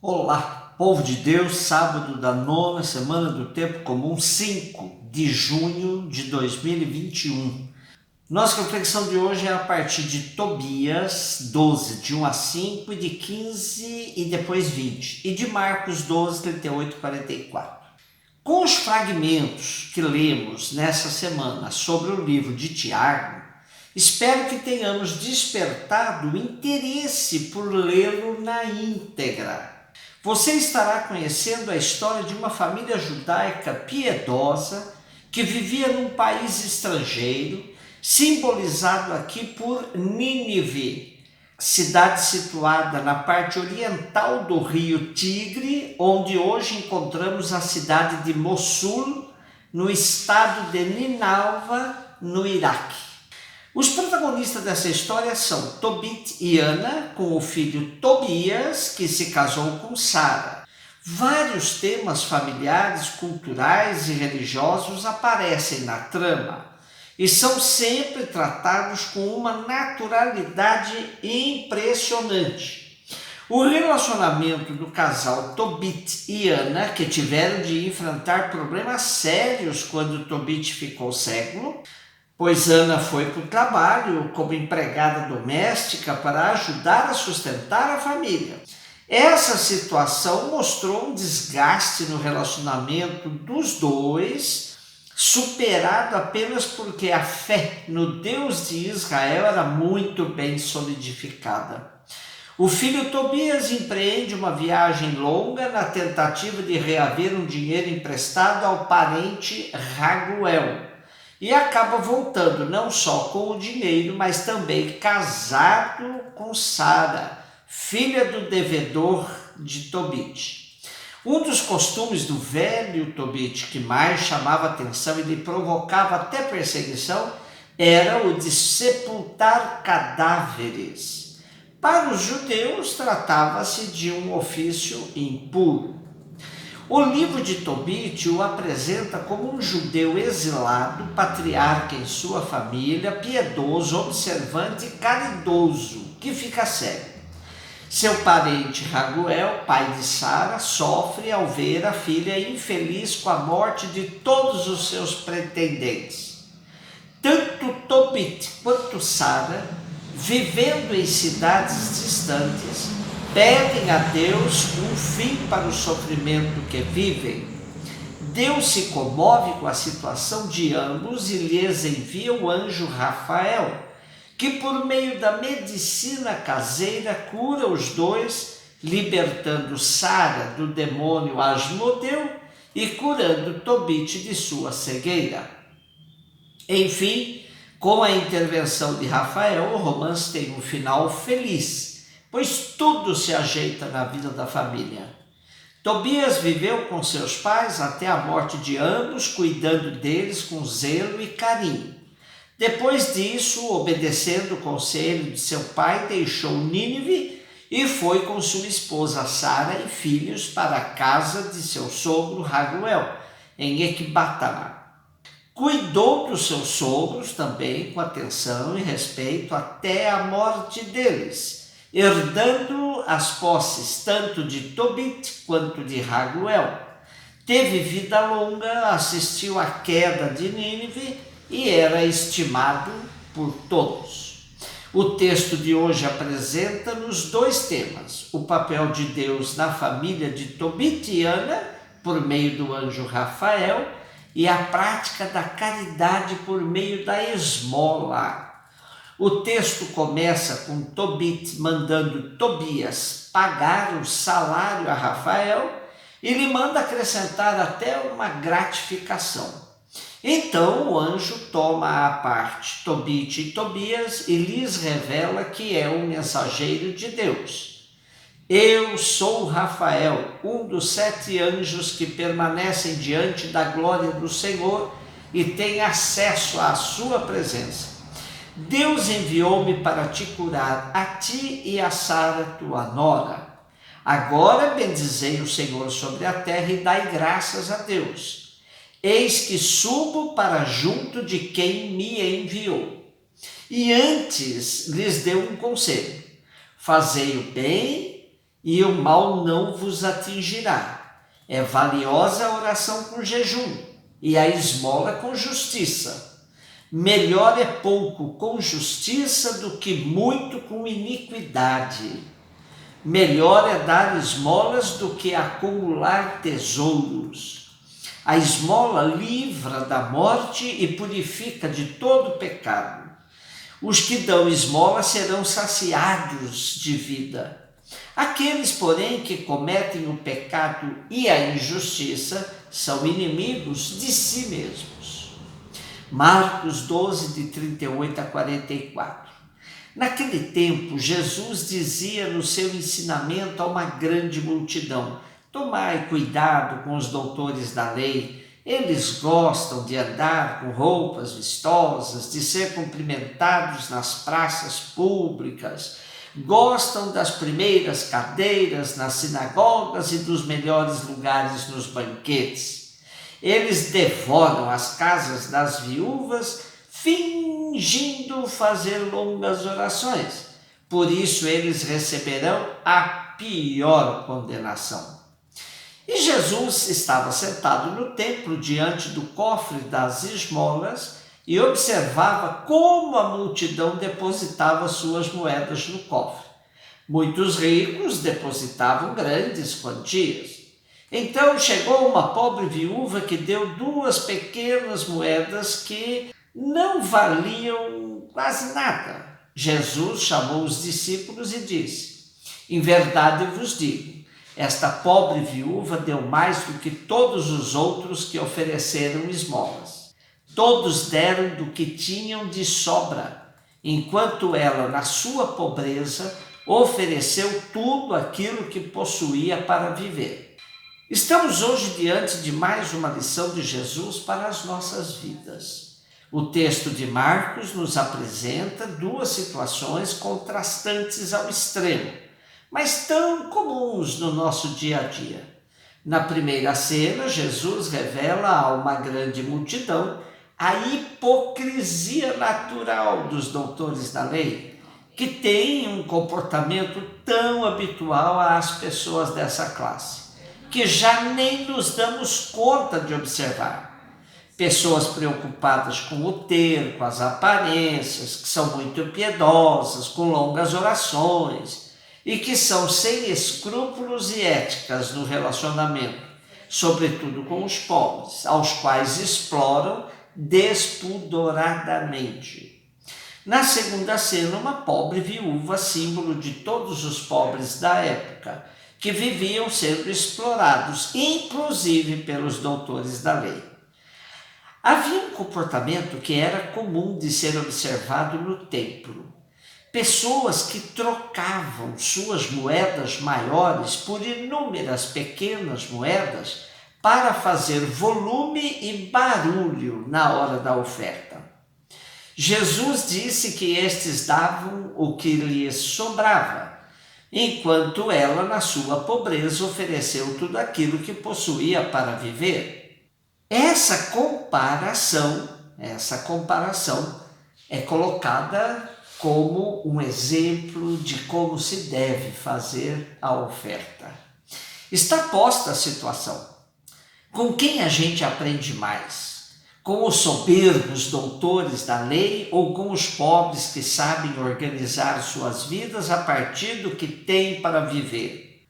Olá, povo de Deus, sábado da nona semana do Tempo Comum, 5 de junho de 2021. Nossa reflexão de hoje é a partir de Tobias 12, de 1 a 5, e de 15 e depois 20, e de Marcos 12, 38 e 44. Com os fragmentos que lemos nessa semana sobre o livro de Tiago, espero que tenhamos despertado o interesse por lê-lo na íntegra. Você estará conhecendo a história de uma família judaica piedosa que vivia num país estrangeiro, simbolizado aqui por Nínive, cidade situada na parte oriental do rio Tigre, onde hoje encontramos a cidade de Mossul, no estado de Ninalva, no Iraque. Os protagonistas dessa história são Tobit e Ana, com o filho Tobias, que se casou com Sara. Vários temas familiares, culturais e religiosos aparecem na trama e são sempre tratados com uma naturalidade impressionante. O relacionamento do casal Tobit e Ana, que tiveram de enfrentar problemas sérios quando Tobit ficou cego, pois Ana foi para o trabalho como empregada doméstica para ajudar a sustentar a família. Essa situação mostrou um desgaste no relacionamento dos dois, superado apenas porque a fé no Deus de Israel era muito bem solidificada. O filho Tobias empreende uma viagem longa na tentativa de reaver um dinheiro emprestado ao parente Raguel, e acaba voltando não só com o dinheiro, mas também casado com Sara, filha do devedor de Tobit. Um dos costumes do velho Tobit que mais chamava atenção e lhe provocava até perseguição era o de sepultar cadáveres. Para os judeus, tratava-se de um ofício impuro. O livro de Tobit o apresenta como um judeu exilado, patriarca em sua família, piedoso, observante e caridoso, que fica cego. Seu parente Raguel, pai de Sara, sofre ao ver a filha infeliz com a morte de todos os seus pretendentes. Tanto Tobit quanto Sara, vivendo em cidades distantes, pedem a Deus um fim para o sofrimento que vivem. Deus se comove com a situação de ambos e lhes envia o anjo Rafael, que por meio da medicina caseira cura os dois, libertando Sara do demônio Asmodeu e curando Tobit de sua cegueira. Enfim, com a intervenção de Rafael, o romance tem um final feliz, pois tudo se ajeita na vida da família. Tobias viveu com seus pais até a morte de ambos, cuidando deles com zelo e carinho. Depois disso, obedecendo o conselho de seu pai, deixou Nínive e foi com sua esposa Sara e filhos para a casa de seu sogro Raguel, em Ecbatana. Cuidou dos seus sogros também com atenção e respeito até a morte deles, herdando as posses tanto de Tobit quanto de Raguel. Teve vida longa, assistiu à queda de Nínive e era estimado por todos. O texto de hoje apresenta-nos dois temas: o papel de Deus na família de Tobit e Ana, por meio do anjo Rafael, e a prática da caridade por meio da esmola. O texto começa com Tobit mandando Tobias pagar o salário a Rafael e lhe manda acrescentar até uma gratificação. Então o anjo toma à parte Tobit e Tobias e lhes revela que é um mensageiro de Deus. Eu sou Rafael, um dos 7 anjos que permanecem diante da glória do Senhor e tem acesso à sua presença. Deus enviou-me para te curar, a ti e a Sara, tua nora. Agora bendizei o Senhor sobre a terra e dai graças a Deus. Eis que subo para junto de quem me enviou. E antes lhes deu um conselho: fazei o bem e o mal não vos atingirá. É valiosa a oração com jejum e a esmola com justiça. Melhor é pouco com justiça do que muito com iniquidade. Melhor é dar esmolas do que acumular tesouros. A esmola livra da morte e purifica de todo pecado. Os que dão esmola serão saciados de vida. Aqueles, porém, que cometem o pecado e a injustiça são inimigos de si mesmos. Marcos 12, de 38 a 44. Naquele tempo, Jesus dizia no seu ensinamento a uma grande multidão: tomai cuidado com os doutores da lei. Eles gostam de andar com roupas vistosas, de ser cumprimentados nas praças públicas, gostam das primeiras cadeiras nas sinagogas e dos melhores lugares nos banquetes. Eles devoram as casas das viúvas, fingindo fazer longas orações. Por isso eles receberão a pior condenação. E Jesus estava sentado no templo diante do cofre das esmolas e observava como a multidão depositava suas moedas no cofre. Muitos ricos depositavam grandes quantias. Então chegou uma pobre viúva que deu 2 pequenas moedas que não valiam quase nada. Jesus chamou os discípulos e disse: em verdade vos digo, esta pobre viúva deu mais do que todos os outros que ofereceram esmolas. Todos deram do que tinham de sobra, enquanto ela, na sua pobreza, ofereceu tudo aquilo que possuía para viver. Estamos hoje diante de mais uma lição de Jesus para as nossas vidas. O texto de Marcos nos apresenta 2 situações contrastantes ao extremo, mas tão comuns no nosso dia a dia. Na primeira cena, Jesus revela a uma grande multidão a hipocrisia natural dos doutores da lei, que têm um comportamento tão habitual às pessoas dessa classe, que já nem nos damos conta de observar. Pessoas preocupadas com o ter, com as aparências, que são muito piedosas, com longas orações, e que são sem escrúpulos e éticas no relacionamento, sobretudo com os pobres, aos quais exploram despudoradamente. Na segunda cena, uma pobre viúva, símbolo de todos os pobres da época, que viviam sendo explorados, inclusive pelos doutores da lei. Havia um comportamento que era comum de ser observado no templo. Pessoas que trocavam suas moedas maiores por inúmeras pequenas moedas para fazer volume e barulho na hora da oferta. Jesus disse que estes davam o que lhes sobrava, enquanto ela, na sua pobreza, ofereceu tudo aquilo que possuía para viver. Essa comparação é colocada como um exemplo de como se deve fazer a oferta. Está posta a situação. Com quem a gente aprende mais? Com os soberbos doutores da lei ou com os pobres que sabem organizar suas vidas a partir do que têm para viver?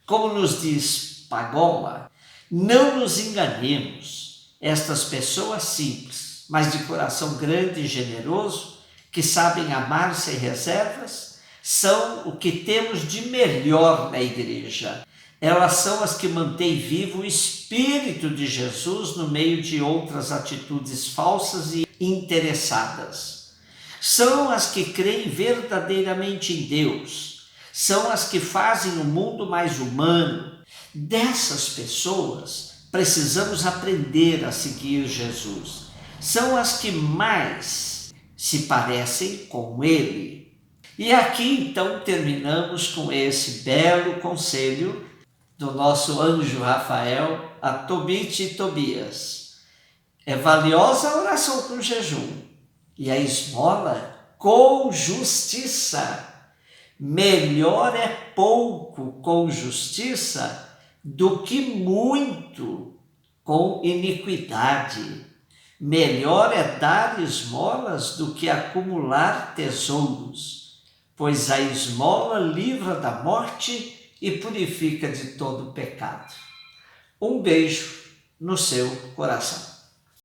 Como nos diz Pagoma, não nos enganemos. Estas pessoas simples, mas de coração grande e generoso, que sabem amar sem reservas, são o que temos de melhor na igreja. Elas são as que mantêm vivo o Espírito de Jesus no meio de outras atitudes falsas e interessadas. São as que creem verdadeiramente em Deus. São as que fazem o mundo mais humano. Dessas pessoas, precisamos aprender a seguir Jesus. São as que mais se parecem com Ele. E aqui então terminamos com esse belo conselho do nosso anjo Rafael a Tobit e Tobias. É valiosa a oração com jejum e a esmola com justiça. Melhor é pouco com justiça do que muito com iniquidade. Melhor é dar esmolas do que acumular tesouros, pois a esmola livra da morte e purifica de todo pecado. Um beijo no seu coração.